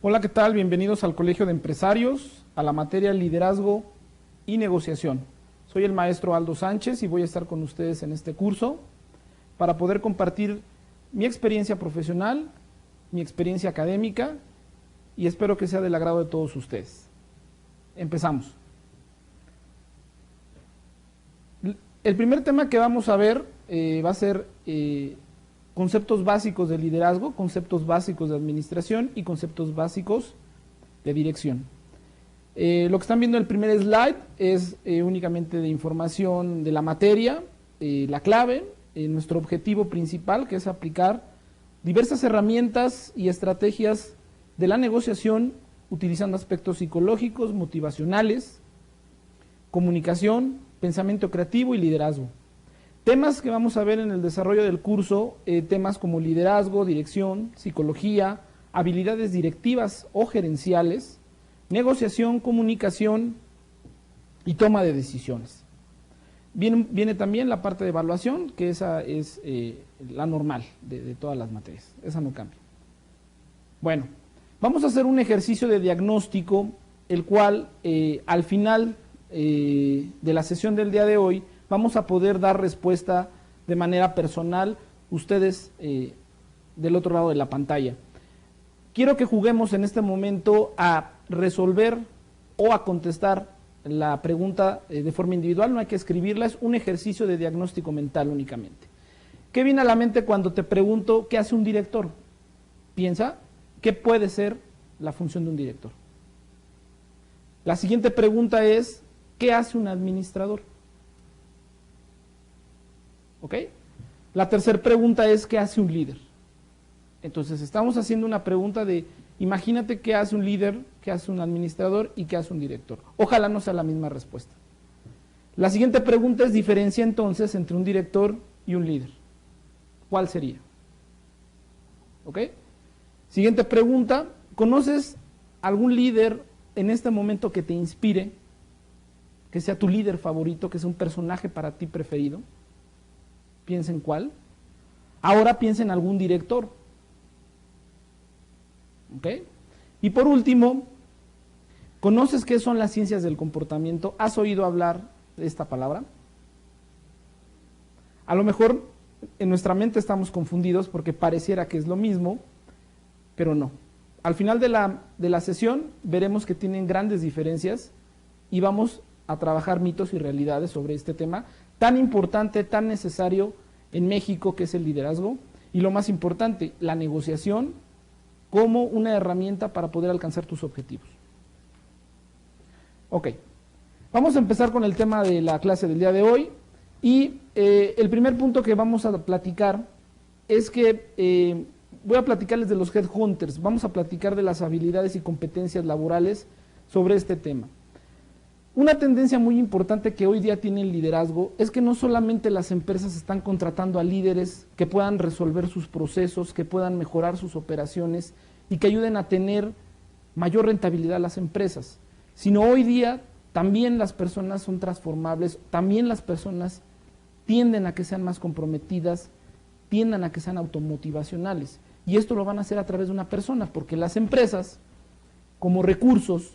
Hola, ¿qué tal? Bienvenidos al Colegio de Empresarios, a la materia Liderazgo y Negociación. Soy el maestro Aldo Sánchez y voy a estar con ustedes en este curso para poder compartir mi experiencia profesional, mi experiencia académica y espero que sea del agrado de todos ustedes. Empezamos. El primer tema que vamos a ver va a ser conceptos básicos de liderazgo, conceptos básicos de administración y conceptos básicos de dirección. Lo que están viendo en el primer slide es únicamente de información de la materia, la clave, nuestro objetivo principal, que es aplicar diversas herramientas y estrategias de la negociación utilizando aspectos psicológicos, motivacionales, comunicación, pensamiento creativo y liderazgo. Temas que vamos a ver en el desarrollo del curso, temas como liderazgo, dirección, psicología, habilidades directivas o gerenciales, negociación, comunicación y toma de decisiones. Viene también la parte de evaluación, que esa es la normal de todas las materias, esa no cambia. Bueno, vamos a hacer un ejercicio de diagnóstico, el cual al final de la sesión del día de hoy vamos a poder dar respuesta de manera personal, ustedes del otro lado de la pantalla. Quiero que juguemos en este momento a resolver o a contestar la pregunta de forma individual, no hay que escribirla, es un ejercicio de diagnóstico mental únicamente. ¿Qué viene a la mente cuando te pregunto qué hace un director? Piensa, ¿qué puede ser la función de un director? La siguiente pregunta es, ¿qué hace un administrador? ¿Ok? La tercera pregunta es, ¿qué hace un líder? Entonces, estamos haciendo una pregunta de, imagínate qué hace un líder, qué hace un administrador y qué hace un director. Ojalá no sea la misma respuesta. La siguiente pregunta es, diferencia entonces entre un director y un líder. ¿Cuál sería? ¿Ok? Siguiente pregunta, ¿conoces algún líder en este momento que te inspire, que sea tu líder favorito, que sea un personaje para ti preferido? Piensa en cuál. Ahora piensa en algún director. ¿Ok? Y por último, ¿conoces qué son las ciencias del comportamiento? ¿Has oído hablar de esta palabra? A lo mejor en nuestra mente estamos confundidos porque pareciera que es lo mismo, pero no. Al final de la sesión veremos que tienen grandes diferencias y vamos a trabajar mitos y realidades sobre este tema tan importante, tan necesario en México, que es el liderazgo, y lo más importante, la negociación como una herramienta para poder alcanzar tus objetivos. Ok, vamos a empezar con el tema de la clase del día de hoy, y el primer punto que vamos a platicar es que voy a platicarles de los headhunters, vamos a platicar de las habilidades y competencias laborales sobre este tema. Una tendencia muy importante que hoy día tiene el liderazgo es que no solamente las empresas están contratando a líderes que puedan resolver sus procesos, que puedan mejorar sus operaciones y que ayuden a tener mayor rentabilidad a las empresas, sino hoy día también las personas son transformables, también las personas tienden a que sean más comprometidas, tiendan a que sean automotivacionales, y esto lo van a hacer a través de una persona, porque las empresas, como recursos,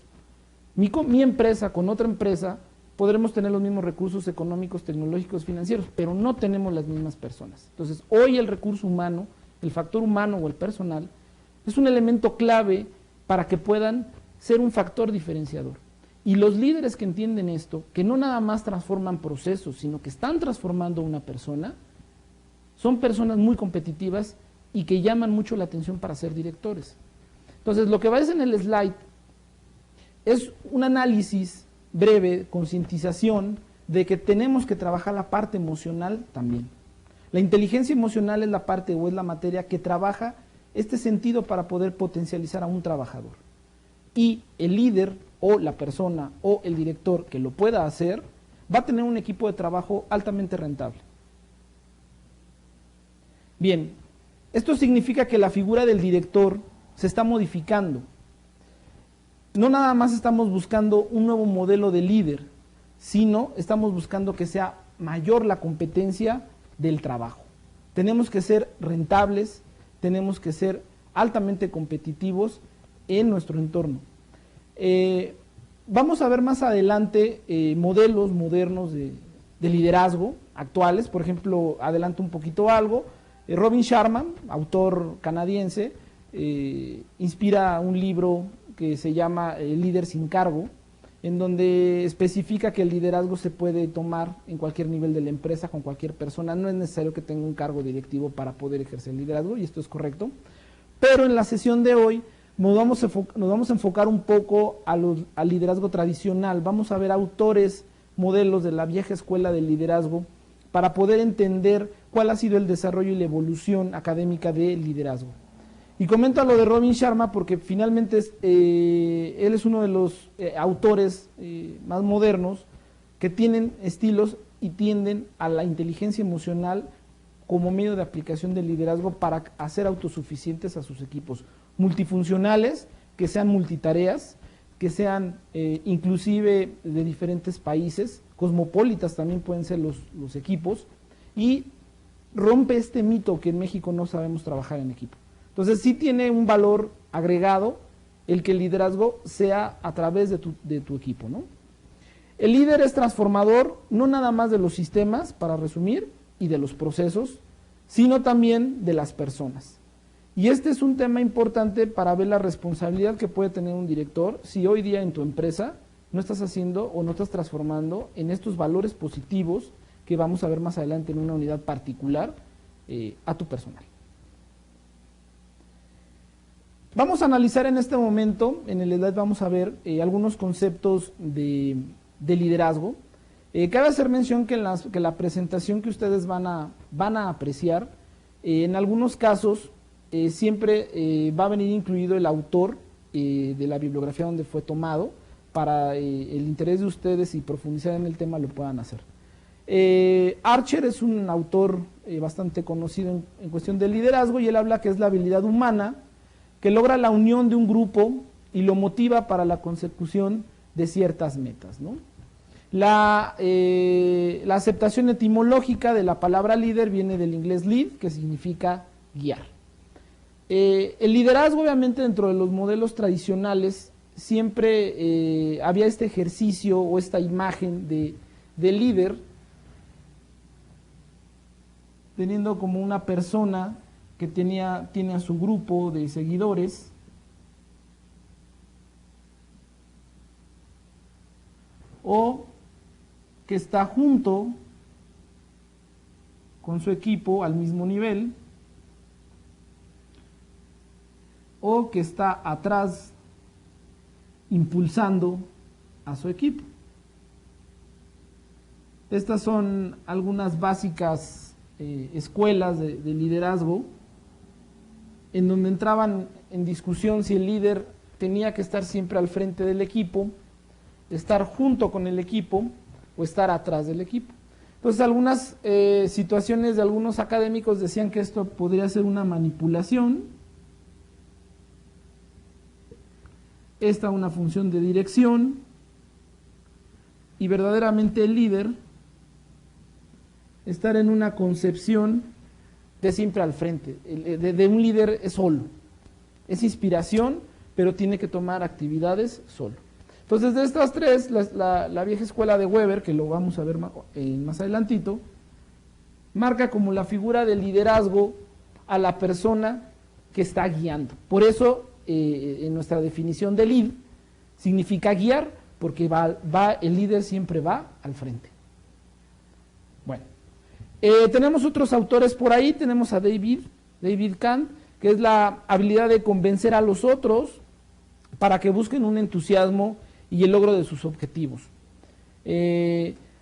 mi empresa con otra empresa, podremos tener los mismos recursos económicos, tecnológicos, financieros, pero no tenemos las mismas personas. Entonces, hoy el recurso humano, el factor humano o el personal, es un elemento clave para que puedan ser un factor diferenciador. Y los líderes que entienden esto, que no nada más transforman procesos, sino que están transformando una persona, son personas muy competitivas y que llaman mucho la atención para ser directores. Entonces, lo que ves en el slide es un análisis breve, concientización de que tenemos que trabajar la parte emocional también. La inteligencia emocional es la parte o es la materia que trabaja este sentido para poder potencializar a un trabajador. Y el líder o la persona o el director que lo pueda hacer va a tener un equipo de trabajo altamente rentable. Bien, esto significa que la figura del director se está modificando. No nada más estamos buscando un nuevo modelo de líder, sino estamos buscando que sea mayor la competencia del trabajo. Tenemos que ser rentables, tenemos que ser altamente competitivos en nuestro entorno. Vamos a ver más adelante modelos modernos de liderazgo actuales. Por ejemplo, adelanto un poquito algo. Robin Sharma, autor canadiense, inspira un libro que se llama Líder sin cargo, en donde especifica que el liderazgo se puede tomar en cualquier nivel de la empresa, con cualquier persona. No es necesario que tenga un cargo directivo para poder ejercer el liderazgo, y esto es correcto. Pero en la sesión de hoy nos vamos a enfocar un poco al liderazgo tradicional. Vamos a ver autores, modelos de la vieja escuela del liderazgo, para poder entender cuál ha sido el desarrollo y la evolución académica del liderazgo. Y comento lo de Robin Sharma porque finalmente él es uno de los autores más modernos que tienen estilos y tienden a la inteligencia emocional como medio de aplicación del liderazgo para hacer autosuficientes a sus equipos, multifuncionales, que sean multitareas, que sean inclusive de diferentes países, cosmopolitas también pueden ser los equipos, y rompe este mito que en México no sabemos trabajar en equipo. Entonces sí tiene un valor agregado el que el liderazgo sea a través de tu equipo, ¿no? El líder es transformador, no nada más de los sistemas, para resumir, y de los procesos, sino también de las personas. Y este es un tema importante para ver la responsabilidad que puede tener un director si hoy día en tu empresa no estás haciendo o no estás transformando en estos valores positivos que vamos a ver más adelante en una unidad particular a tu personal. Vamos a analizar en este momento, en el slide vamos a ver algunos conceptos de liderazgo. Cabe hacer mención que la presentación que ustedes van a apreciar, en algunos casos siempre va a venir incluido el autor de la bibliografía donde fue tomado, para el interés de ustedes y profundizar en el tema lo puedan hacer. Archer es un autor bastante conocido en cuestión de liderazgo, y él habla que es la habilidad humana que logra la unión de un grupo y lo motiva para la consecución de ciertas metas, ¿no? La aceptación etimológica de la palabra líder viene del inglés lead, que significa guiar. El liderazgo, obviamente, dentro de los modelos tradicionales, siempre había este ejercicio o esta imagen de líder, teniendo como una persona que tiene a su grupo de seguidores, o que está junto con su equipo al mismo nivel, o que está atrás impulsando a su equipo. Estas son algunas básicas escuelas de liderazgo en donde entraban en discusión si el líder tenía que estar siempre al frente del equipo, estar junto con el equipo o estar atrás del equipo. Entonces algunas situaciones de algunos académicos decían que esto podría ser una manipulación, esta una función de dirección, y verdaderamente el líder estar en una concepción de siempre al frente, de un líder es solo, es inspiración, pero tiene que tomar actividades solo. Entonces, de estas tres, la vieja escuela de Weber, que lo vamos a ver más adelantito, marca como la figura del liderazgo a la persona que está guiando. Por eso, en nuestra definición de lead, significa guiar, porque el líder siempre va al frente. Bueno, tenemos otros autores por ahí. Tenemos a David Kahn, que es la habilidad de convencer a los otros para que busquen un entusiasmo y el logro de sus objetivos.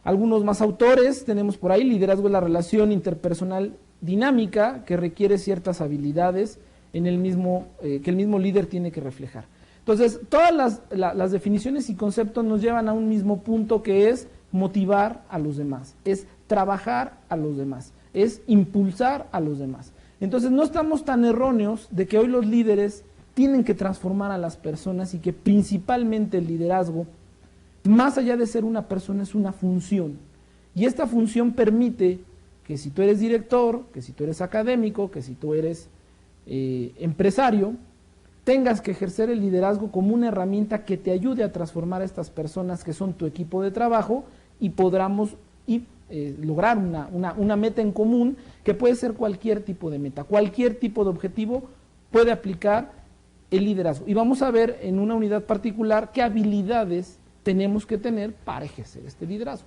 Algunos más autores tenemos por ahí. Liderazgo es la relación interpersonal dinámica que requiere ciertas habilidades que el mismo líder tiene que reflejar. Entonces, todas las definiciones y conceptos nos llevan a un mismo punto, que es motivar a los demás, es trabajar a los demás, es impulsar a los demás. Entonces, no estamos tan erróneos de que hoy los líderes tienen que transformar a las personas, y que principalmente el liderazgo, más allá de ser una persona, es una función. Y esta función permite que si tú eres director, que si tú eres académico, que si tú eres empresario, tengas que ejercer el liderazgo como una herramienta que te ayude a transformar a estas personas que son tu equipo de trabajo y podamos lograr una meta en común, que puede ser cualquier tipo de meta, cualquier tipo de objetivo puede aplicar el liderazgo. Y vamos a ver en una unidad particular qué habilidades tenemos que tener para ejercer este liderazgo.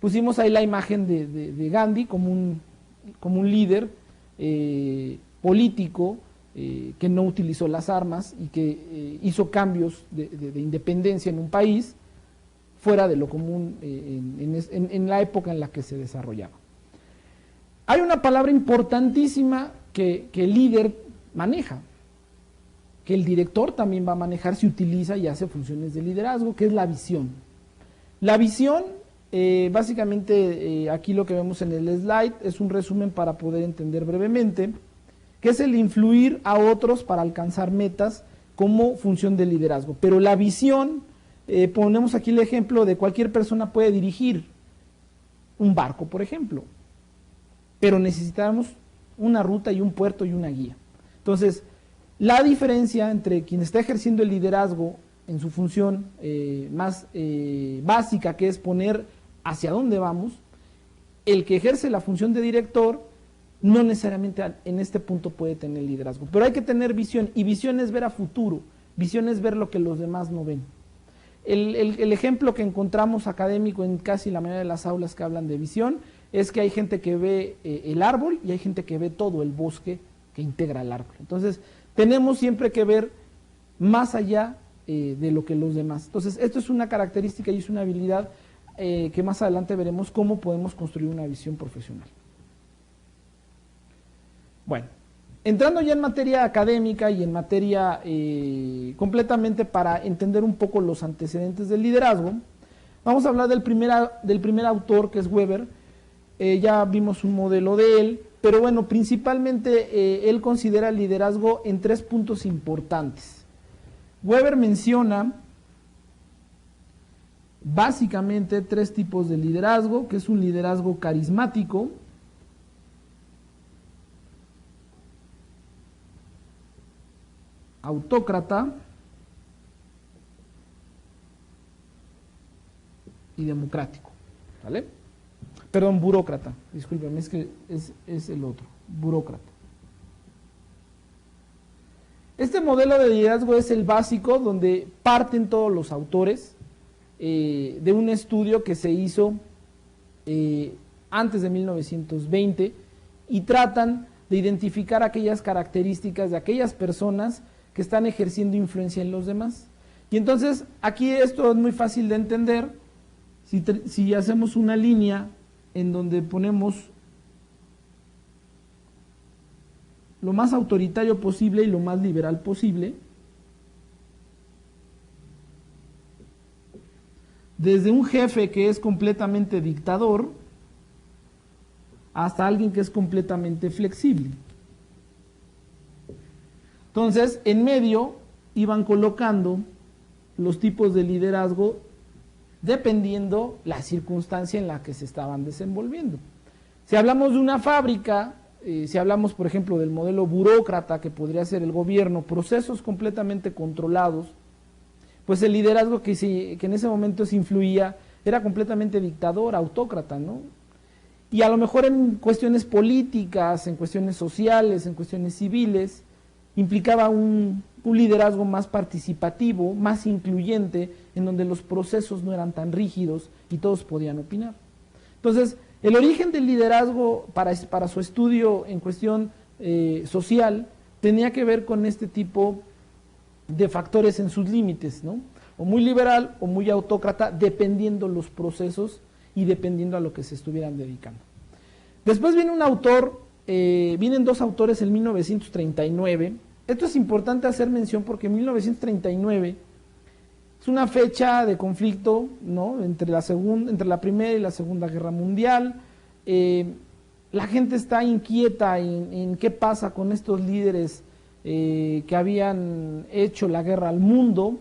Pusimos ahí la imagen de Gandhi como un líder político que no utilizó las armas y que hizo cambios de independencia en un país fuera de lo común en la época en la que se desarrollaba. Hay una palabra importantísima que el líder maneja, que el director también va a manejar si utiliza y hace funciones de liderazgo, que es la visión. La visión, básicamente aquí lo que vemos en el slide es un resumen para poder entender brevemente, que es el influir a otros para alcanzar metas como función de liderazgo. Pero la visión, ponemos aquí el ejemplo de cualquier persona puede dirigir un barco, por ejemplo, pero necesitamos una ruta y un puerto y una guía. Entonces, la diferencia entre quien está ejerciendo el liderazgo en su función más básica, que es poner hacia dónde vamos, el que ejerce la función de director no necesariamente en este punto puede tener liderazgo, pero hay que tener visión, y visión es ver a futuro, visión es ver lo que los demás no ven. El ejemplo que encontramos académico en casi la mayoría de las aulas que hablan de visión es que hay gente que ve el árbol y hay gente que ve todo el bosque que integra el árbol. Entonces, tenemos siempre que ver más allá de lo que los demás. Entonces, esto es una característica y es una habilidad que más adelante veremos cómo podemos construir una visión profesional. Bueno, entrando ya en materia académica y en materia completamente para entender un poco los antecedentes del liderazgo, vamos a hablar del primer autor, que es Weber. Ya vimos un modelo de él, pero bueno, principalmente él considera el liderazgo en 3 puntos importantes. Weber menciona básicamente 3 tipos de liderazgo, que es un liderazgo carismático, autócrata y democrático, ¿vale? Perdón, burócrata, discúlpeme, es que es el otro, burócrata. Este modelo de liderazgo es el básico, donde parten todos los autores de un estudio que se hizo antes de 1920 y tratan de identificar aquellas características de aquellas personas que están ejerciendo influencia en los demás. Y entonces aquí esto es muy fácil de entender. Si hacemos una línea en donde ponemos lo más autoritario posible y lo más liberal posible, desde un jefe que es completamente dictador hasta alguien que es completamente flexible. Entonces, en medio iban colocando los tipos de liderazgo dependiendo la circunstancia en la que se estaban desenvolviendo. Si hablamos de una fábrica, si hablamos, por ejemplo, del modelo burócrata, que podría ser el gobierno, procesos completamente controlados, pues el liderazgo que en ese momento se influía era completamente dictador, autócrata, ¿no? Y a lo mejor en cuestiones políticas, en cuestiones sociales, en cuestiones civiles, implicaba un liderazgo más participativo, más incluyente, en donde los procesos no eran tan rígidos y todos podían opinar. Entonces, el origen del liderazgo para su estudio en cuestión social tenía que ver con este tipo de factores en sus límites, ¿no? O muy liberal o muy autócrata, dependiendo los procesos y dependiendo a lo que se estuvieran dedicando. Después viene un autor, vienen 2 autores en 1939. Esto es importante hacer mención porque 1939 es una fecha de conflicto, ¿no? entre la Primera y la Segunda Guerra Mundial. La gente está inquieta en qué pasa con estos líderes que habían hecho la guerra al mundo.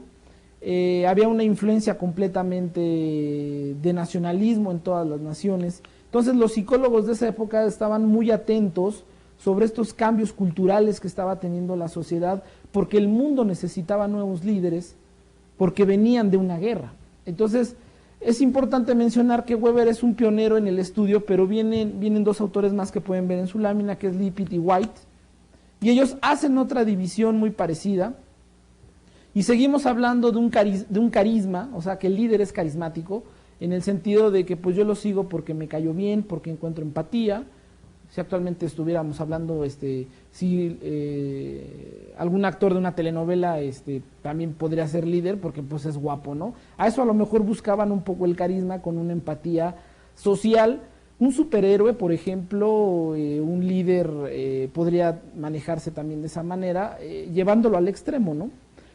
Había una influencia completamente de nacionalismo en todas las naciones. Entonces los psicólogos de esa época estaban muy atentos sobre estos cambios culturales que estaba teniendo la sociedad, porque el mundo necesitaba nuevos líderes, porque venían de una guerra. Entonces, es importante mencionar que Weber es un pionero en el estudio, pero vienen dos autores más que pueden ver en su lámina, que es Lippitt y White, y ellos hacen otra división muy parecida, y seguimos hablando de un carisma, o sea, que el líder es carismático, en el sentido de que pues yo lo sigo porque me cayó bien, porque encuentro empatía. Si actualmente estuviéramos hablando, si algún actor de una telenovela también podría ser líder porque pues es guapo, ¿no? A eso a lo mejor buscaban un poco el carisma con una empatía social. Un superhéroe, por ejemplo, un líder podría manejarse también de esa manera, llevándolo al extremo, ¿no?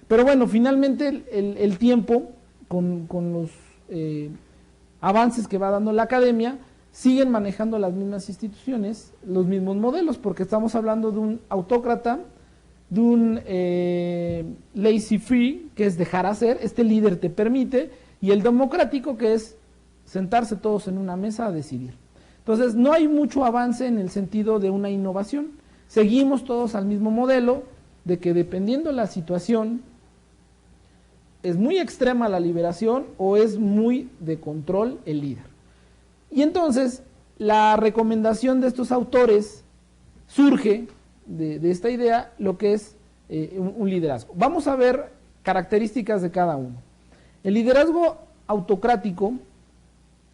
Pero bueno, finalmente el tiempo, con los avances que va dando la academia, siguen manejando las mismas instituciones, los mismos modelos, porque estamos hablando de un autócrata, de un laissez-faire, que es dejar hacer, este líder te permite, y el democrático, que es sentarse todos en una mesa a decidir. Entonces, no hay mucho avance en el sentido de una innovación. Seguimos todos al mismo modelo, de que dependiendo de la situación, es muy extrema la liberación o es muy de control el líder. Y entonces, la recomendación de estos autores surge de esta idea, lo que es un liderazgo. Vamos a ver características de cada uno. El liderazgo autocrático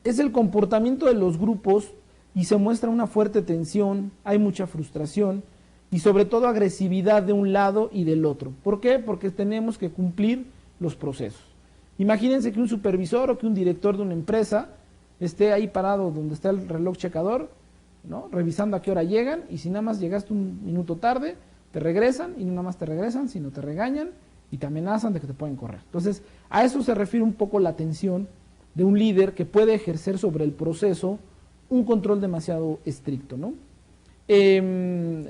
es el comportamiento de los grupos y se muestra una fuerte tensión, hay mucha frustración y sobre todo agresividad de un lado y del otro. ¿Por qué? Porque tenemos que cumplir los procesos. Imagínense que un supervisor o que un director de una empresa esté ahí parado donde está el reloj checador, ¿no? Revisando a qué hora llegan, y si nada más llegaste un minuto tarde, te regresan, y no nada más te regresan, sino te regañan y te amenazan de que te pueden correr. Entonces, a eso se refiere un poco la tensión de un líder que puede ejercer sobre el proceso un control demasiado estricto, ¿no? En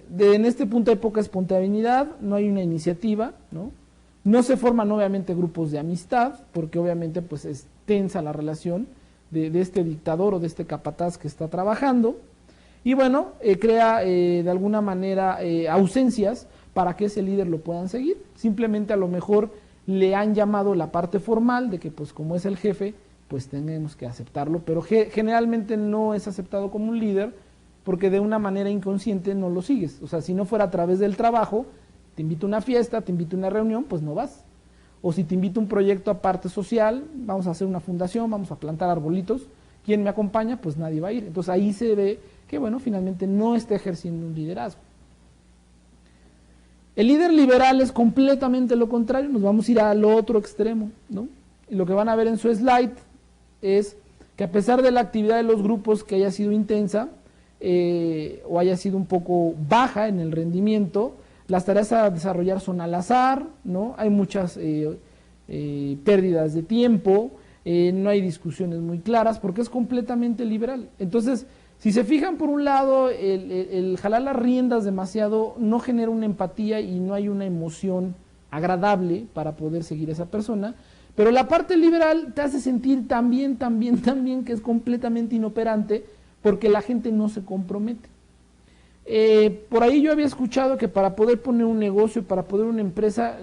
este punto hay poca espontaneidad, no hay una iniciativa, ¿no? No se forman obviamente grupos de amistad, porque obviamente pues es tensa la relación de este dictador o de este capataz que está trabajando, y bueno, crea de alguna manera ausencias para que ese líder lo puedan seguir. Simplemente a lo mejor le han llamado la parte formal de que pues como es el jefe, pues tenemos que aceptarlo, pero generalmente no es aceptado como un líder, porque de una manera inconsciente no lo sigues. O sea, si no fuera a través del trabajo, te invito a una fiesta, te invito a una reunión, pues no vas. O si te invito a un proyecto aparte social, vamos a hacer una fundación, vamos a plantar arbolitos, ¿quién me acompaña? Pues nadie va a ir. Entonces ahí se ve que, bueno, finalmente no está ejerciendo un liderazgo. El líder liberal es completamente lo contrario, nos vamos a ir al otro extremo, ¿no? Y lo que van a ver en su slide es que a pesar de la actividad de los grupos que haya sido intensa o haya sido un poco baja en el rendimiento, las tareas a desarrollar son al azar, ¿no? Hay muchas pérdidas de tiempo, no hay discusiones muy claras, porque es completamente liberal. Entonces, si se fijan, por un lado, el jalar las riendas demasiado no genera una empatía y no hay una emoción agradable para poder seguir a esa persona, pero la parte liberal te hace sentir también que es completamente inoperante, porque la gente no se compromete. Por ahí yo había escuchado que para poder poner un negocio, para poder una empresa,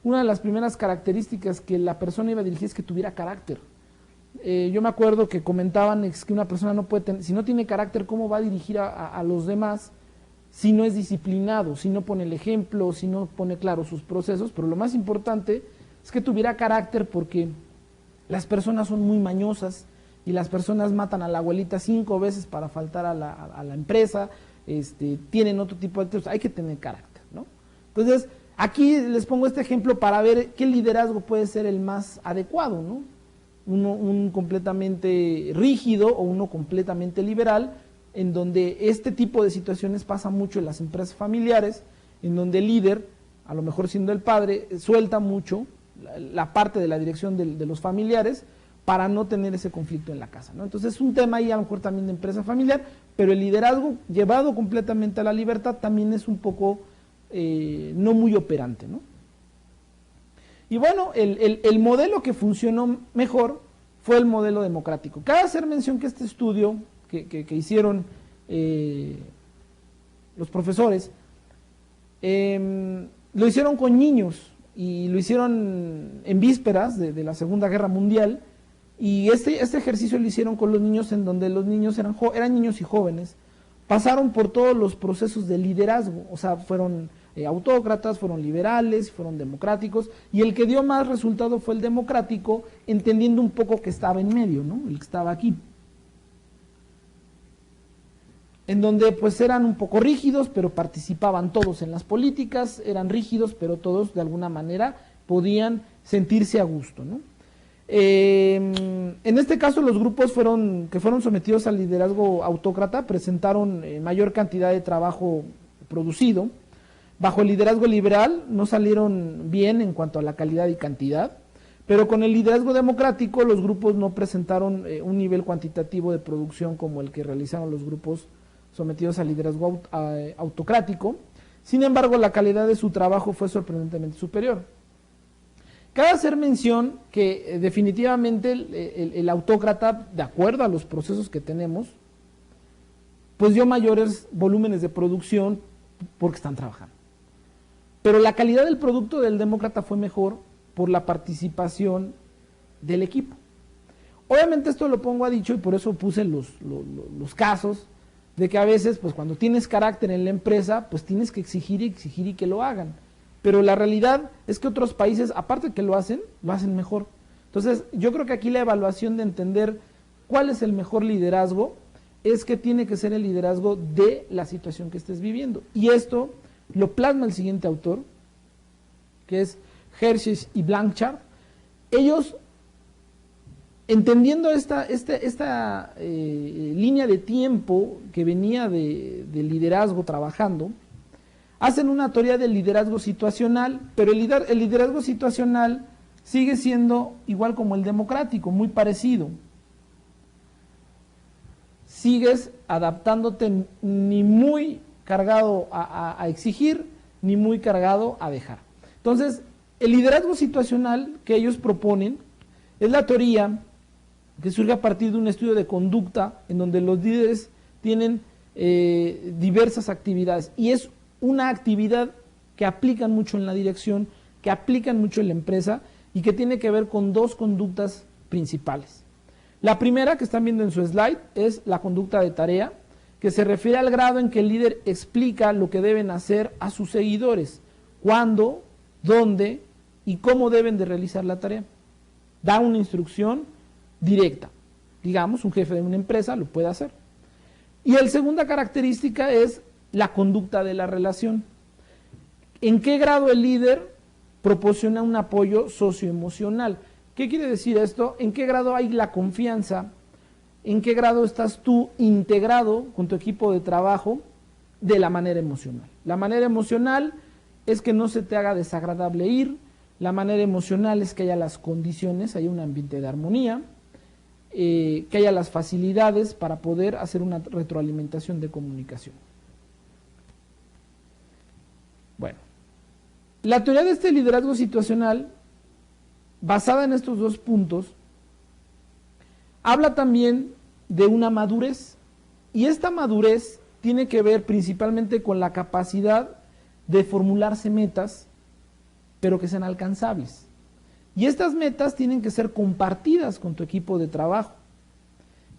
una de las primeras características que la persona iba a dirigir es que tuviera carácter. Yo me acuerdo que comentaban que una persona no puede tener, si no tiene carácter, ¿cómo va a dirigir a los demás si no es disciplinado, si no pone el ejemplo, si no pone claro sus procesos? Pero lo más importante es que tuviera carácter, porque las personas son muy mañosas y las personas matan a la abuelita 5 veces para faltar a la empresa. Tienen otro tipo de hay que tener carácter, ¿no? Entonces, aquí les pongo este ejemplo para ver qué liderazgo puede ser el más adecuado, ¿no? Un completamente rígido o uno completamente liberal, en donde este tipo de situaciones pasa mucho en las empresas familiares, en donde el líder, a lo mejor siendo el padre, suelta mucho la parte de la dirección de los familiares para no tener ese conflicto en la casa, ¿no? Entonces es un tema ahí a lo mejor también de empresa familiar, pero el liderazgo llevado completamente a la libertad también es un poco no muy operante, ¿no? Y bueno, el modelo que funcionó mejor fue el modelo democrático. Cabe hacer mención que este estudio que hicieron los profesores, lo hicieron con niños y lo hicieron en vísperas de la Segunda Guerra Mundial, y este ejercicio lo hicieron con los niños, en donde los niños eran niños y jóvenes, pasaron por todos los procesos de liderazgo, o sea, fueron autócratas, fueron liberales, fueron democráticos, y el que dio más resultado fue el democrático, entendiendo un poco que estaba en medio, ¿no? El que estaba aquí. En donde pues eran un poco rígidos, pero participaban todos en las políticas, eran rígidos, pero todos de alguna manera podían sentirse a gusto, ¿no? En este caso, los grupos que fueron sometidos al liderazgo autócrata presentaron mayor cantidad de trabajo producido. Bajo el liderazgo liberal no salieron bien en cuanto a la calidad y cantidad, pero con el liderazgo democrático los grupos no presentaron un nivel cuantitativo de producción como el que realizaron los grupos sometidos al liderazgo autocrático. Sin embargo, la calidad de su trabajo fue sorprendentemente superior. Cabe hacer mención que definitivamente el autócrata, de acuerdo a los procesos que tenemos, pues dio mayores volúmenes de producción porque están trabajando. Pero la calidad del producto del demócrata fue mejor por la participación del equipo. Obviamente esto lo pongo a dicho, y por eso puse los casos de que a veces, pues cuando tienes carácter en la empresa, pues tienes que exigir y que lo hagan. Pero la realidad es que otros países, aparte de que lo hacen mejor. Entonces, yo creo que aquí la evaluación de entender cuál es el mejor liderazgo es que tiene que ser el liderazgo de la situación que estés viviendo. Y esto lo plasma el siguiente autor, que es Hershey y Blanchard. Ellos, entendiendo esta línea de tiempo que venía de liderazgo trabajando, hacen una teoría del liderazgo situacional, pero el liderazgo situacional sigue siendo igual como el democrático, muy parecido. Sigues adaptándote, ni muy cargado a exigir, ni muy cargado a dejar. Entonces, el liderazgo situacional que ellos proponen es la teoría que surge a partir de un estudio de conducta en donde los líderes tienen diversas actividades, y es una actividad que aplican mucho en la dirección, que aplican mucho en la empresa, y que tiene que ver con dos conductas principales. La primera, que están viendo en su slide, es la conducta de tarea, que se refiere al grado en que el líder explica lo que deben hacer a sus seguidores, cuándo, dónde y cómo deben de realizar la tarea. Da una instrucción directa. Digamos, un jefe de una empresa lo puede hacer. Y la segunda característica es la conducta de la relación. ¿En qué grado el líder proporciona un apoyo socioemocional? ¿Qué quiere decir esto? ¿En qué grado hay la confianza? ¿En qué grado estás tú integrado con tu equipo de trabajo de la manera emocional? La manera emocional es que no se te haga desagradable ir. La manera emocional es que haya las condiciones, haya un ambiente de armonía, que haya las facilidades para poder hacer una retroalimentación de comunicación. Bueno, la teoría de este liderazgo situacional, basada en estos dos puntos, habla también de una madurez, y esta madurez tiene que ver principalmente con la capacidad de formularse metas, pero que sean alcanzables. Y estas metas tienen que ser compartidas con tu equipo de trabajo.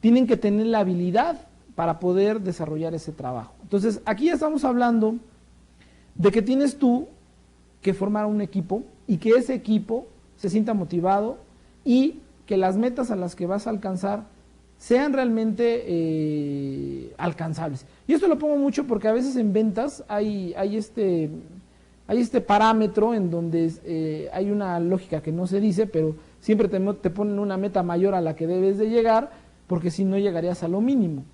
Tienen que tener la habilidad para poder desarrollar ese trabajo. Entonces, aquí ya estamos hablando de que tienes tú que formar un equipo, y que ese equipo se sienta motivado, y que las metas a las que vas a alcanzar sean realmente alcanzables. Y esto lo pongo mucho porque a veces en ventas hay este parámetro en donde hay una lógica que no se dice, pero siempre te ponen una meta mayor a la que debes de llegar, porque si no llegarías a lo mínimo.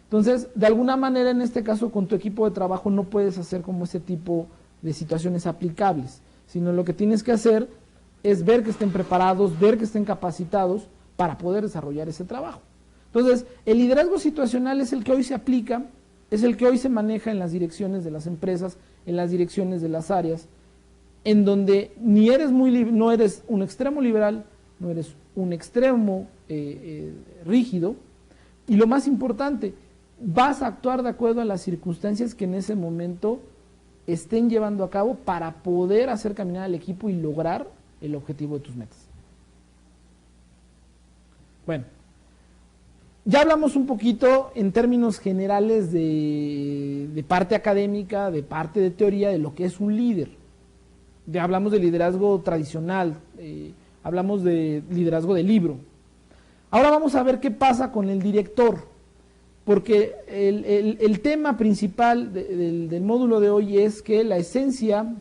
Entonces, de alguna manera, en este caso, con tu equipo de trabajo no puedes hacer como ese tipo de situaciones aplicables, sino lo que tienes que hacer es ver que estén preparados, ver que estén capacitados para poder desarrollar ese trabajo. Entonces, el liderazgo situacional es el que hoy se aplica, es el que hoy se maneja en las direcciones de las empresas, en las direcciones de las áreas, en donde ni eres no eres un extremo liberal, no eres un extremo rígido, y lo más importante, vas a actuar de acuerdo a las circunstancias que en ese momento estén llevando a cabo para poder hacer caminar al equipo y lograr el objetivo de tus metas. Bueno, ya hablamos un poquito en términos generales de parte académica, de parte de teoría, de lo que es un líder. Ya hablamos de liderazgo tradicional, hablamos de liderazgo de libro. Ahora vamos a ver qué pasa con el director, porque el tema principal del módulo de hoy es que la esencia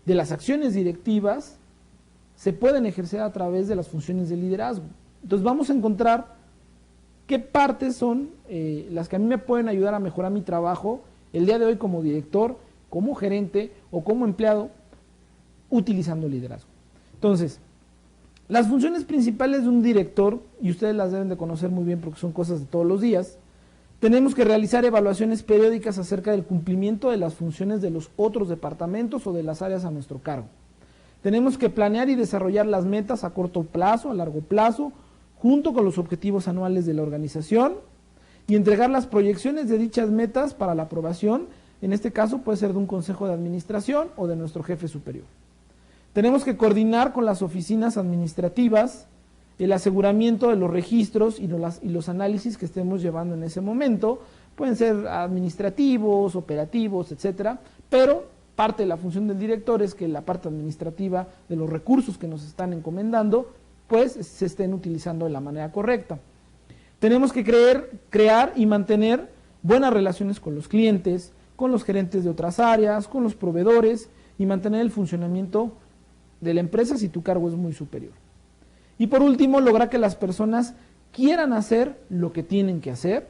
de las acciones directivas se pueden ejercer a través de las funciones de liderazgo. Entonces vamos a encontrar qué partes son las que a mí me pueden ayudar a mejorar mi trabajo el día de hoy como director, como gerente o como empleado, utilizando el liderazgo. Entonces, las funciones principales de un director, y ustedes las deben de conocer muy bien porque son cosas de todos los días, tenemos que realizar evaluaciones periódicas acerca del cumplimiento de las funciones de los otros departamentos o de las áreas a nuestro cargo. Tenemos que planear y desarrollar las metas a corto plazo, a largo plazo, junto con los objetivos anuales de la organización, y entregar las proyecciones de dichas metas para la aprobación, en este caso puede ser de un consejo de administración o de nuestro jefe superior. Tenemos que coordinar con las oficinas administrativas el aseguramiento de los registros y los análisis que estemos llevando en ese momento. Pueden ser administrativos, operativos, etcétera, pero parte de la función del director es que la parte administrativa de los recursos que nos están encomendando, pues se estén utilizando de la manera correcta. Tenemos que crear y mantener buenas relaciones con los clientes, con los gerentes de otras áreas, con los proveedores, y mantener el funcionamiento de la empresa si tu cargo es muy superior. Y por último, lograr que las personas quieran hacer lo que tienen que hacer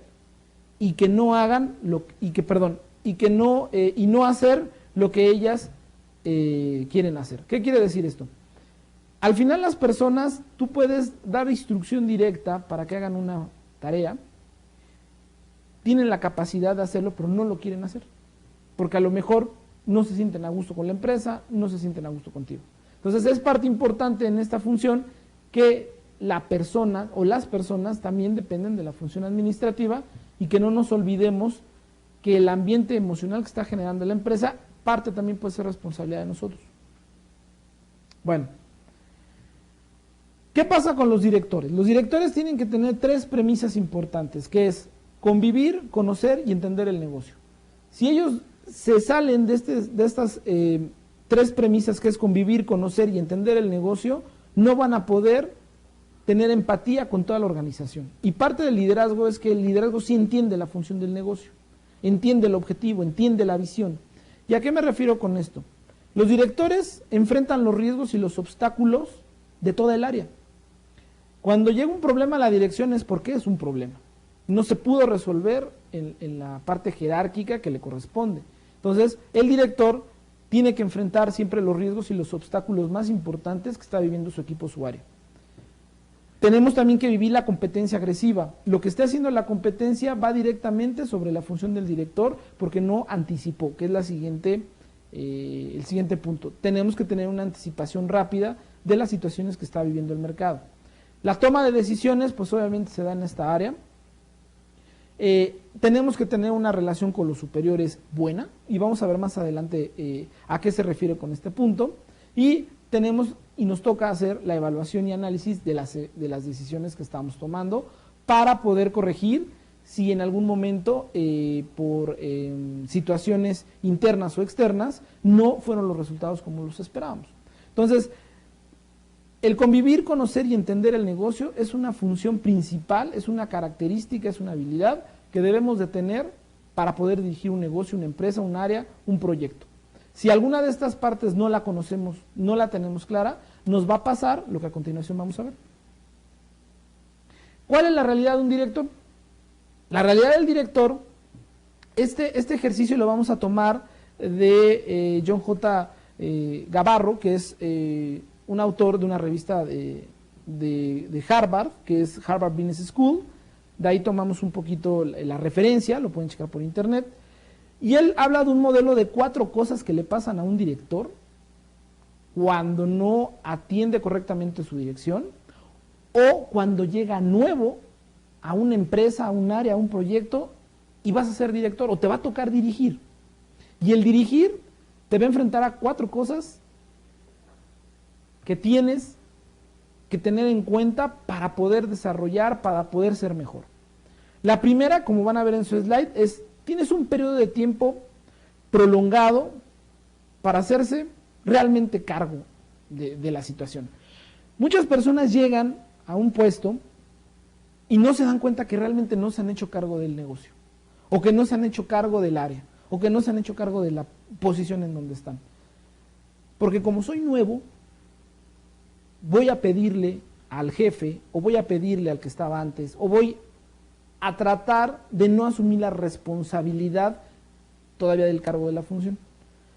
y que no hagan y no hacer lo que ellas quieren hacer. ¿Qué quiere decir esto? Al final las personas, tú puedes dar instrucción directa para que hagan una tarea, tienen la capacidad de hacerlo, pero no lo quieren hacer, porque a lo mejor no se sienten a gusto con la empresa, no se sienten a gusto contigo. Entonces es parte importante en esta función que la persona o las personas también dependen de la función administrativa, y que no nos olvidemos que el ambiente emocional que está generando la empresa, parte también puede ser responsabilidad de nosotros. Bueno, ¿qué pasa con los directores? Los directores tienen que tener 3 premisas importantes, que es convivir, conocer y entender el negocio. Si ellos se salen de estas 3 premisas, que es convivir, conocer y entender el negocio, no van a poder tener empatía con toda la organización. Y parte del liderazgo es que el liderazgo sí entiende la función del negocio, entiende el objetivo, entiende la visión. ¿Y a qué me refiero con esto? Los directores enfrentan los riesgos y los obstáculos de toda el área. Cuando llega un problema a la dirección es porque es un problema. No se pudo resolver en la parte jerárquica que le corresponde. Entonces, el director tiene que enfrentar siempre los riesgos y los obstáculos más importantes que está viviendo su equipo, su área. Tenemos también que vivir la competencia agresiva. Lo que esté haciendo la competencia va directamente sobre la función del director, porque no anticipó, que es el siguiente punto. Tenemos que tener una anticipación rápida de las situaciones que está viviendo el mercado. La toma de decisiones, pues obviamente se da en esta área. Tenemos que tener una relación con los superiores buena, y vamos a ver más adelante a qué se refiere con este punto. Y nos toca hacer la evaluación y análisis de las decisiones que estamos tomando para poder corregir si en algún momento por situaciones internas o externas no fueron los resultados como los esperábamos. Entonces, el convivir, conocer y entender el negocio es una función principal, es una característica, es una habilidad que debemos de tener para poder dirigir un negocio, una empresa, un área, un proyecto. Si alguna de estas partes no la conocemos, no la tenemos clara, nos va a pasar lo que a continuación vamos a ver. ¿Cuál es la realidad de un director? La realidad del director, este ejercicio lo vamos a tomar de John J. Gabarro, que es un autor de una revista de Harvard, que es Harvard Business School. De ahí tomamos un poquito la referencia, lo pueden checar por internet. Y él habla de un modelo de 4 cosas que le pasan a un director cuando no atiende correctamente su dirección, o cuando llega nuevo a una empresa, a un área, a un proyecto, y vas a ser director o te va a tocar dirigir. Y el dirigir te va a enfrentar a 4 cosas que tienes que tener en cuenta para poder desarrollar, para poder ser mejor. La primera, como van a ver en su slide, es tienes un periodo de tiempo prolongado para hacerse realmente cargo de la situación. Muchas personas llegan a un puesto y no se dan cuenta que realmente no se han hecho cargo del negocio, o que no se han hecho cargo del área, o que no se han hecho cargo de la posición en donde están. Porque como soy nuevo, voy a pedirle al jefe, o voy a pedirle al que estaba antes, o voy a tratar de no asumir la responsabilidad todavía del cargo de la función.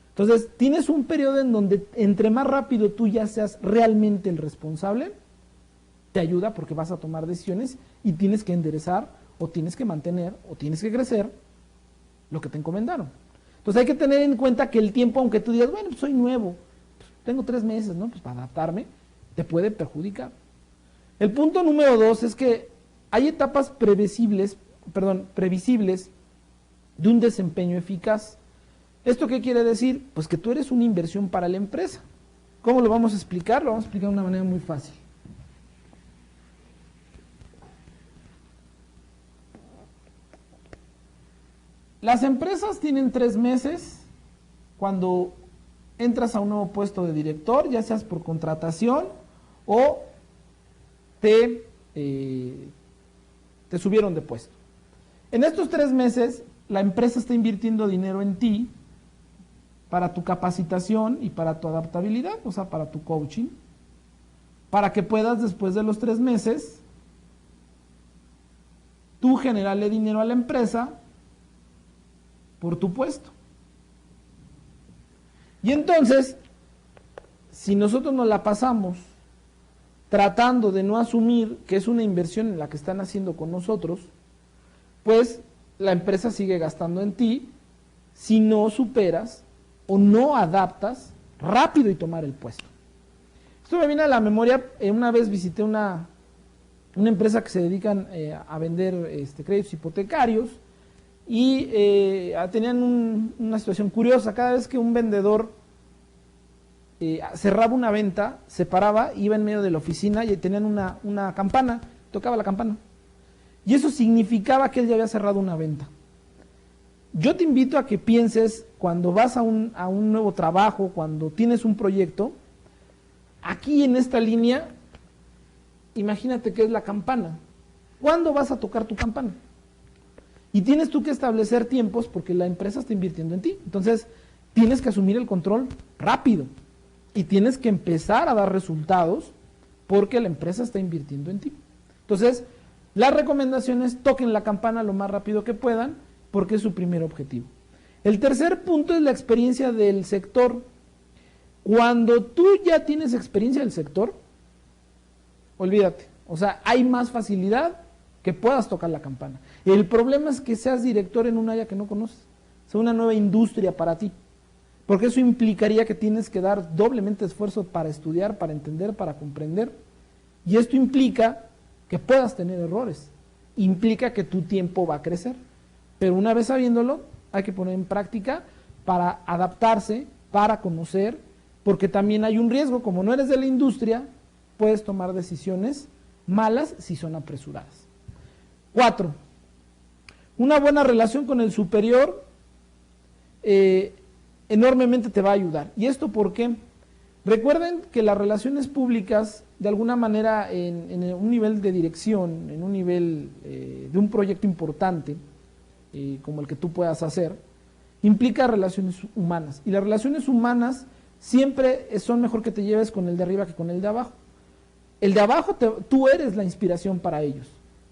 Entonces, tienes un periodo en donde entre más rápido tú ya seas realmente el responsable, te ayuda porque vas a tomar decisiones y tienes que enderezar, o tienes que mantener, o tienes que crecer lo que te encomendaron. Entonces hay que tener en cuenta que el tiempo, aunque tú digas, bueno, pues soy nuevo, pues tengo 3 meses, ¿no? Pues para adaptarme, te puede perjudicar. El punto número 2 es que hay etapas previsibles de un desempeño eficaz. ¿Esto qué quiere decir? Pues que tú eres una inversión para la empresa. ¿Cómo lo vamos a explicar? Lo vamos a explicar de una manera muy fácil. Las empresas tienen 3 meses cuando entras a un nuevo puesto de director, ya seas por contratación o te subieron de puesto. En estos 3 meses, la empresa está invirtiendo dinero en ti para tu capacitación y para tu adaptabilidad, o sea, para tu coaching, para que puedas después de los 3 meses, tú generarle dinero a la empresa por tu puesto. Y entonces, si nosotros nos la pasamos tratando de no asumir que es una inversión en la que están haciendo con nosotros, pues la empresa sigue gastando en ti si no superas o no adaptas rápido y tomar el puesto. Esto me viene a la memoria, una vez visité una empresa que se dedican a vender créditos hipotecarios y tenían una situación curiosa. Cada vez que un vendedor cerraba una venta, se paraba, iba en medio de la oficina y tenían una campana, tocaba la campana. Y eso significaba que él ya había cerrado una venta. Yo te invito a que pienses cuando vas a un nuevo trabajo, cuando tienes un proyecto, aquí en esta línea, imagínate que es la campana. ¿Cuándo vas a tocar tu campana? Y tienes tú que establecer tiempos porque la empresa está invirtiendo en ti. Entonces, tienes que asumir el control rápido y tienes que empezar a dar resultados porque la empresa está invirtiendo en ti. Entonces, las recomendaciones, toquen la campana lo más rápido que puedan porque es su primer objetivo. El tercer punto es la experiencia del sector. Cuando tú ya tienes experiencia del sector, olvídate, o sea, hay más facilidad que puedas tocar la campana. El problema es que seas director en un área que no conoces, sea una nueva industria para ti, porque eso implicaría que tienes que dar doblemente esfuerzo para estudiar, para entender, para comprender, y esto implica que puedas tener errores, implica que tu tiempo va a crecer, pero una vez sabiéndolo, hay que poner en práctica para adaptarse, para conocer, porque también hay un riesgo, como no eres de la industria, puedes tomar decisiones malas si son apresuradas. 4. Una buena relación con el superior enormemente te va a ayudar. ¿Y esto por qué? Recuerden que las relaciones públicas, de alguna manera, en un nivel de dirección, en un nivel de un proyecto importante, como el que tú puedas hacer, implica relaciones humanas. Y las relaciones humanas siempre son mejor que te lleves con el de arriba que con el de abajo. El de abajo, tú eres la inspiración para ellos,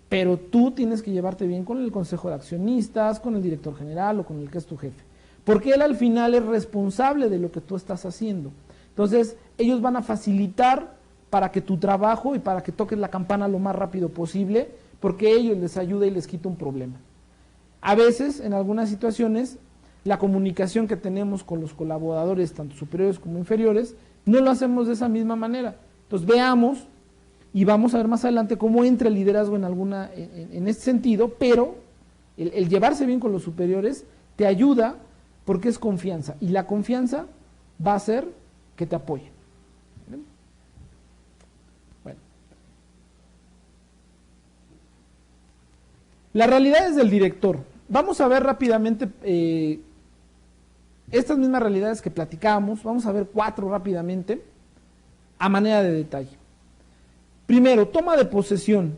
pero tú tienes que llevarte bien con el consejo de accionistas, con el director general o con el que es tu jefe, porque él al final es responsable de lo que tú estás haciendo. Entonces, ellos van a facilitar para que tu trabajo y para que toques la campana lo más rápido posible, porque ellos les ayuda y les quita un problema. A veces, en algunas situaciones, la comunicación que tenemos con los colaboradores, tanto superiores como inferiores, no lo hacemos de esa misma manera. Entonces, veamos y vamos a ver más adelante cómo entra el liderazgo en este sentido, pero El llevarse bien con los superiores te ayuda porque es confianza, y la confianza va a hacer que te apoyen. Bueno. Las realidades del director. Vamos a ver rápidamente estas mismas realidades que platicábamos. Vamos a ver 4 rápidamente a manera de detalle. Primero, toma de posesión.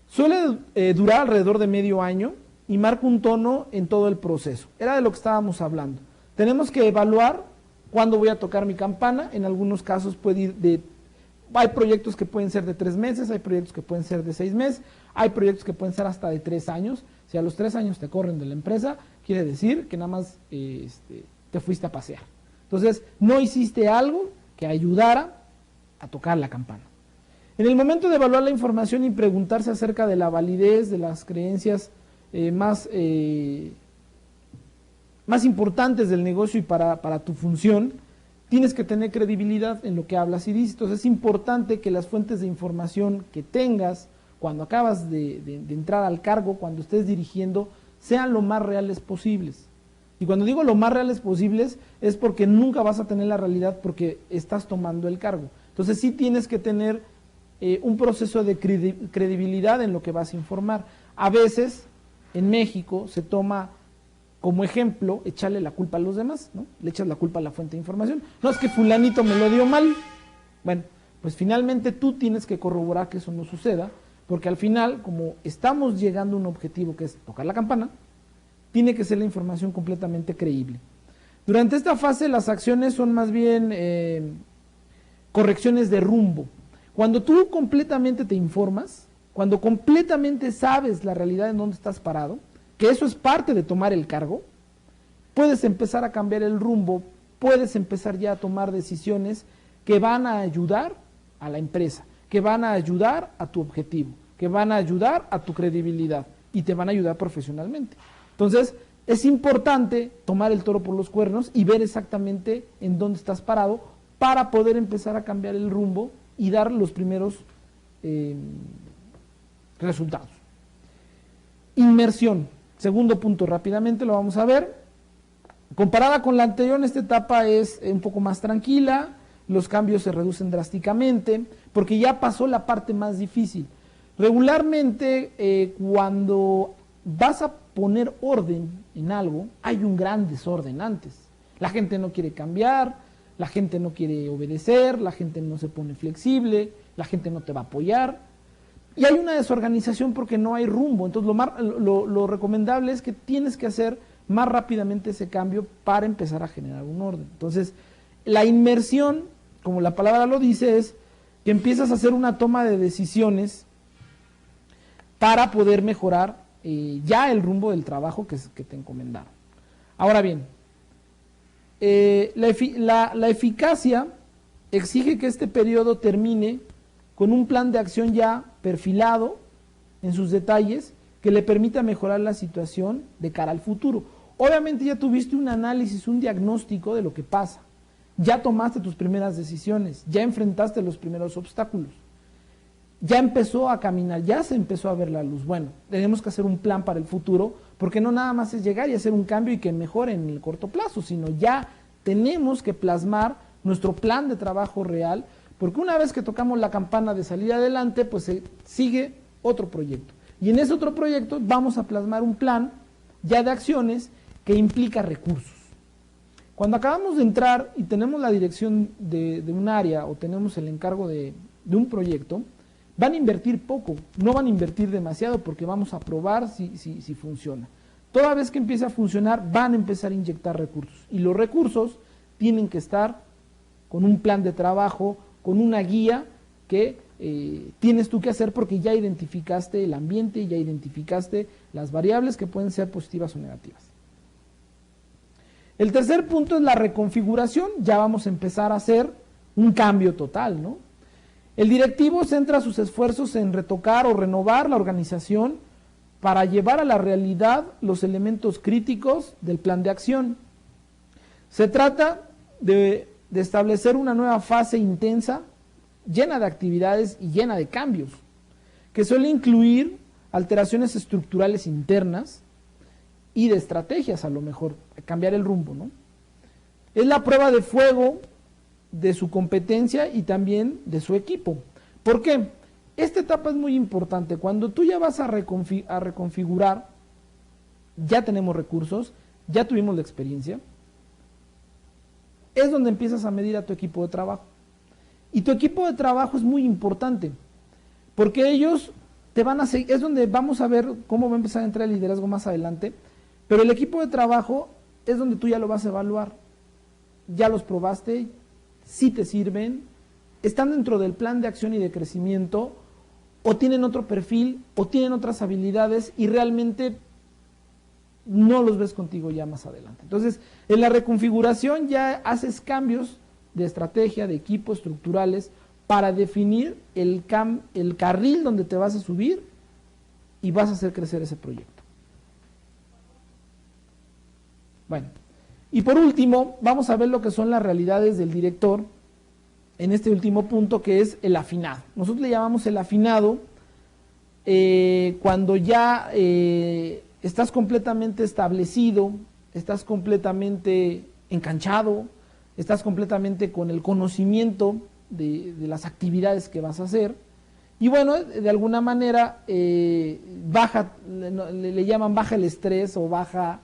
Suele durar alrededor de medio año y marca un tono en todo el proceso. Era de lo que estábamos hablando. Tenemos que evaluar cuándo voy a tocar mi campana. En algunos casos puede ir de... Hay proyectos que pueden ser de 3 meses, hay proyectos que pueden ser de 6 meses, hay proyectos que pueden ser hasta de 3 años. Si a los 3 años te corren de la empresa, quiere decir que nada más te fuiste a pasear. Entonces, no hiciste algo que ayudara a tocar la campana. En el momento de evaluar la información y preguntarse acerca de la validez de las creencias más importantes del negocio y para tu función, tienes que tener credibilidad en lo que hablas y dices. Entonces es importante que las fuentes de información que tengas cuando acabas de entrar al cargo, cuando estés dirigiendo, sean lo más reales posibles. Y cuando digo lo más reales posibles es porque nunca vas a tener la realidad porque estás tomando el cargo. Entonces sí tienes que tener un proceso de credibilidad en lo que vas a informar. A veces en México se toma como ejemplo echarle la culpa a los demás, ¿no? Le echas la culpa a la fuente de información. No, es que fulanito me lo dio mal. Bueno, pues finalmente tú tienes que corroborar que eso no suceda, porque al final, como estamos llegando a un objetivo que es tocar la campana, tiene que ser la información completamente creíble. Durante esta fase las acciones son más bien correcciones de rumbo. Cuando tú completamente te informas, cuando completamente sabes la realidad en donde estás parado, que eso es parte de tomar el cargo, puedes empezar a cambiar el rumbo, puedes empezar ya a tomar decisiones que van a ayudar a la empresa, que van a ayudar a tu objetivo, que van a ayudar a tu credibilidad y te van a ayudar profesionalmente. Entonces, es importante tomar el toro por los cuernos y ver exactamente en dónde estás parado para poder empezar a cambiar el rumbo y dar los primeros resultados. Inmersión. Segundo punto, rápidamente lo vamos a ver. Comparada con la anterior, esta etapa es un poco más tranquila, los cambios se reducen drásticamente, porque ya pasó la parte más difícil. Regularmente, cuando vas a poner orden en algo, hay un gran desorden antes. La gente no quiere cambiar, la gente no quiere obedecer, la gente no se pone flexible, la gente no te va a apoyar. Y hay una desorganización porque no hay rumbo. Entonces lo recomendable es que tienes que hacer más rápidamente ese cambio para empezar a generar un orden. Entonces, la inmersión, como la palabra lo dice, es que empiezas a hacer una toma de decisiones para poder mejorar ya el rumbo del trabajo que te encomendaron. Ahora bien, la eficacia exige que este periodo termine con un plan de acción ya perfilado en sus detalles que le permita mejorar la situación de cara al futuro. Obviamente ya tuviste un análisis, un diagnóstico de lo que pasa, ya tomaste tus primeras decisiones, ya enfrentaste los primeros obstáculos, ya empezó a caminar, ya se empezó a ver la luz. Bueno, tenemos que hacer un plan para el futuro, porque no nada más es llegar y hacer un cambio y que mejore en el corto plazo, sino ya tenemos que plasmar nuestro plan de trabajo real, porque una vez que tocamos la campana de salir adelante, pues se sigue otro proyecto. Y en ese otro proyecto vamos a plasmar un plan ya de acciones que implica recursos. Cuando acabamos de entrar y tenemos la dirección de un área o tenemos el encargo de un proyecto, van a invertir poco, no van a invertir demasiado porque vamos a probar si funciona. Toda vez que empiece a funcionar, van a empezar a inyectar recursos. Y los recursos tienen que estar con un plan de trabajo, con una guía que tienes tú que hacer porque ya identificaste el ambiente, ya identificaste las variables que pueden ser positivas o negativas. El tercer punto es la reconfiguración. Ya vamos a empezar a hacer un cambio total, ¿no? El directivo centra sus esfuerzos en retocar o renovar la organización para llevar a la realidad los elementos críticos del plan de acción. Se trata de establecer una nueva fase intensa, llena de actividades y llena de cambios, que suele incluir alteraciones estructurales internas y de estrategias, a lo mejor, cambiar el rumbo, ¿no? Es la prueba de fuego de su competencia y también de su equipo. ¿Por qué? Esta etapa es muy importante. Cuando tú ya vas a reconfigurar, ya tenemos recursos, ya tuvimos la experiencia, es donde empiezas a medir a tu equipo de trabajo. Y tu equipo de trabajo es muy importante, porque ellos te van a seguir, es donde vamos a ver cómo va a empezar a entrar el liderazgo más adelante, pero el equipo de trabajo es donde tú ya lo vas a evaluar. Ya los probaste, si te sirven, están dentro del plan de acción y de crecimiento, o tienen otro perfil, o tienen otras habilidades y realmente no los ves contigo ya más adelante. Entonces, en la reconfiguración ya haces cambios de estrategia, de equipo, estructurales, para definir el carril donde te vas a subir y vas a hacer crecer ese proyecto. Bueno, y por último, vamos a ver lo que son las realidades del director en este último punto, que es el afinado. Nosotros le llamamos el afinado cuando ya estás completamente establecido, estás completamente enganchado, estás completamente con el conocimiento de las actividades que vas a hacer, y bueno, de alguna manera baja, le llaman baja el estrés o baja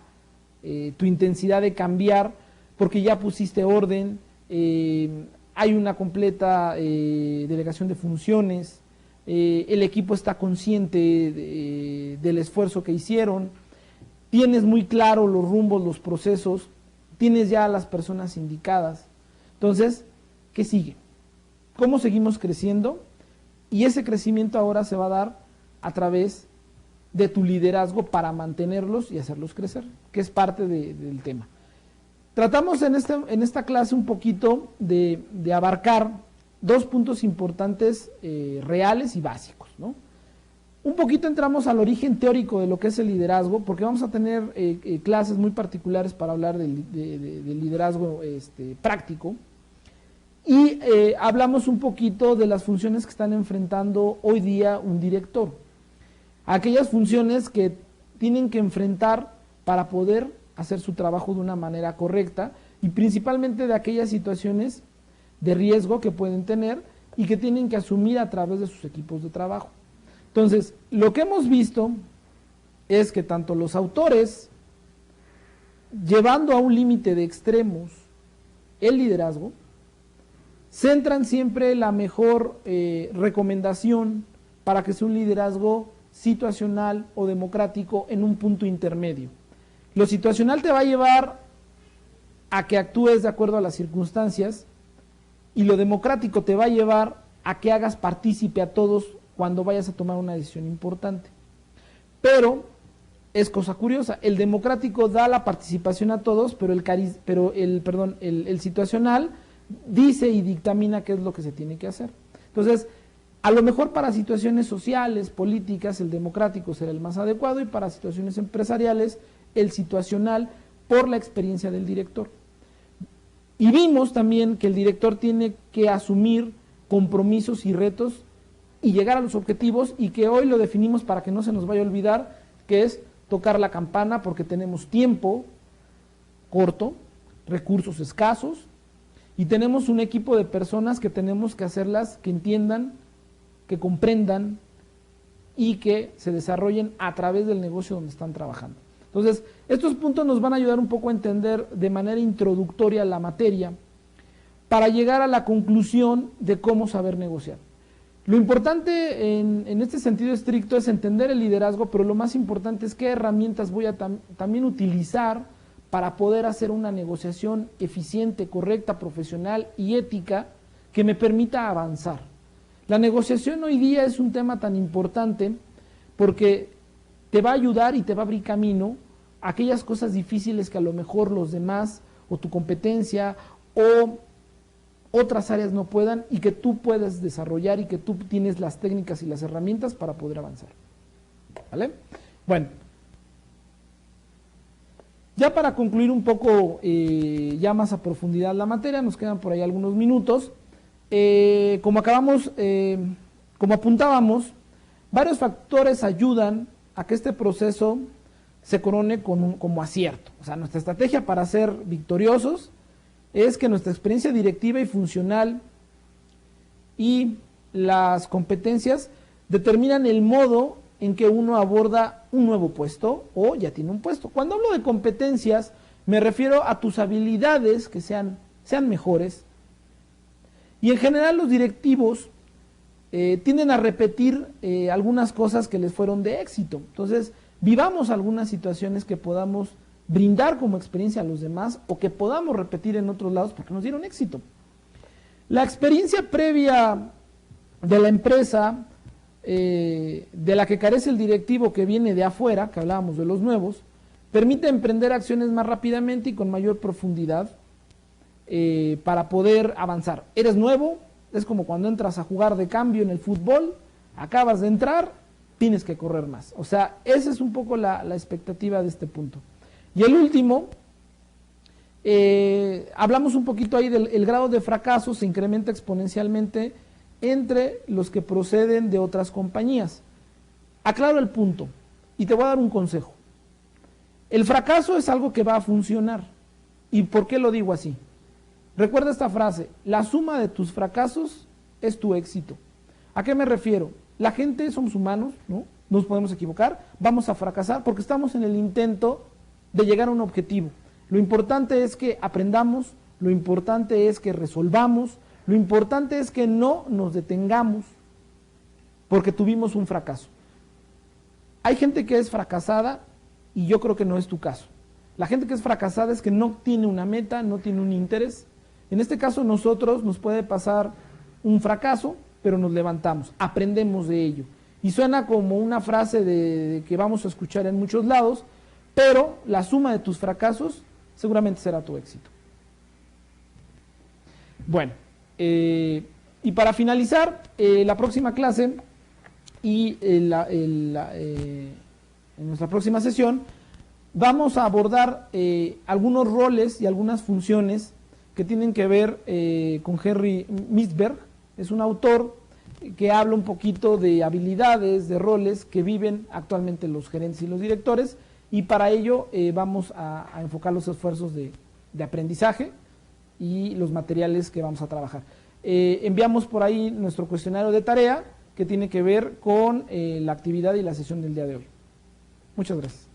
tu intensidad de cambiar, porque ya pusiste orden, hay una completa delegación de funciones, el equipo está consciente del esfuerzo que hicieron, tienes muy claro los rumbos, los procesos, tienes ya a las personas indicadas. Entonces, ¿qué sigue? ¿Cómo seguimos creciendo? Y ese crecimiento ahora se va a dar a través de tu liderazgo para mantenerlos y hacerlos crecer, que es parte del tema. Tratamos en esta clase un poquito de abarcar dos puntos importantes reales y básicos, ¿no? Un poquito entramos al origen teórico de lo que es el liderazgo, porque vamos a tener clases muy particulares para hablar del liderazgo práctico, y hablamos un poquito de las funciones que están enfrentando hoy día un director, aquellas funciones que tienen que enfrentar para poder hacer su trabajo de una manera correcta, y principalmente de aquellas situaciones de riesgo que pueden tener y que tienen que asumir a través de sus equipos de trabajo. Entonces, lo que hemos visto es que tanto los autores, llevando a un límite de extremos el liderazgo, centran siempre la mejor recomendación para que sea un liderazgo situacional o democrático en un punto intermedio. Lo situacional te va a llevar a que actúes de acuerdo a las circunstancias, y lo democrático te va a llevar a que hagas partícipe a todos cuando vayas a tomar una decisión importante. Pero es cosa curiosa, el democrático da la participación a todos, pero el situacional dice y dictamina qué es lo que se tiene que hacer. Entonces, a lo mejor para situaciones sociales, políticas, el democrático será el más adecuado, y para situaciones empresariales, el situacional, por la experiencia del director. Y vimos también que el director tiene que asumir compromisos y retos y llegar a los objetivos, y que hoy lo definimos para que no se nos vaya a olvidar, que es tocar la campana, porque tenemos tiempo corto, recursos escasos, y tenemos un equipo de personas que tenemos que hacerlas que entiendan, que comprendan y que se desarrollen a través del negocio donde están trabajando. Entonces, estos puntos nos van a ayudar un poco a entender de manera introductoria la materia, para llegar a la conclusión de cómo saber negociar. Lo importante en este sentido estricto es entender el liderazgo, pero lo más importante es qué herramientas voy a también utilizar para poder hacer una negociación eficiente, correcta, profesional y ética que me permita avanzar. La negociación hoy día es un tema tan importante porque te va a ayudar y te va a abrir camino a aquellas cosas difíciles que a lo mejor los demás o tu competencia o otras áreas no puedan, y que tú puedes desarrollar, y que tú tienes las técnicas y las herramientas para poder avanzar. ¿Vale? Bueno, ya para concluir un poco ya más a profundidad la materia, nos quedan por ahí algunos minutos. Como apuntábamos, Varios factores ayudan a que este proceso se corone como acierto. O sea, nuestra estrategia para ser victoriosos es que nuestra experiencia directiva y funcional y las competencias determinan el modo en que uno aborda un nuevo puesto o ya tiene un puesto. Cuando hablo de competencias, me refiero a tus habilidades que sean mejores. Y en general los directivos tienden a repetir algunas cosas que les fueron de éxito. Entonces, vivamos algunas situaciones que podamos brindar como experiencia a los demás o que podamos repetir en otros lados porque nos dieron éxito. La experiencia previa de la empresa, de la que carece el directivo que viene de afuera, que hablábamos de los nuevos, permite emprender acciones más rápidamente y con mayor profundidad para poder avanzar. Eres nuevo, es como cuando entras a jugar de cambio en el fútbol, acabas de entrar, tienes que correr más. O sea, esa es un poco la expectativa de este punto. Y el último, hablamos un poquito ahí del grado de fracaso, se incrementa exponencialmente entre los que proceden de otras compañías. Aclaro el punto y te voy a dar un consejo. El fracaso es algo que va a funcionar. ¿Y por qué lo digo así? Recuerda esta frase, la suma de tus fracasos es tu éxito. ¿A qué me refiero? La gente, somos humanos, ¿no? Nos podemos equivocar, vamos a fracasar porque estamos en el intento de llegar a un objetivo. Lo importante es que aprendamos, lo importante es que resolvamos, lo importante es que no nos detengamos porque tuvimos un fracaso. Hay gente que es fracasada y yo creo que no es tu caso. La gente que es fracasada es que no tiene una meta, no tiene un interés. En este caso nosotros nos puede pasar un fracaso, pero nos levantamos, aprendemos de ello. Y suena como una frase de que vamos a escuchar en muchos lados, pero la suma de tus fracasos seguramente será tu éxito. Bueno, y para finalizar, la próxima clase y en nuestra próxima sesión vamos a abordar algunos roles y algunas funciones que tienen que ver con Henry Mintzberg. Es un autor que habla un poquito de habilidades, de roles que viven actualmente los gerentes y los directores, y para ello vamos a enfocar los esfuerzos de aprendizaje y los materiales que vamos a trabajar. Enviamos por ahí nuestro cuestionario de tarea que tiene que ver con la actividad y la sesión del día de hoy. Muchas gracias.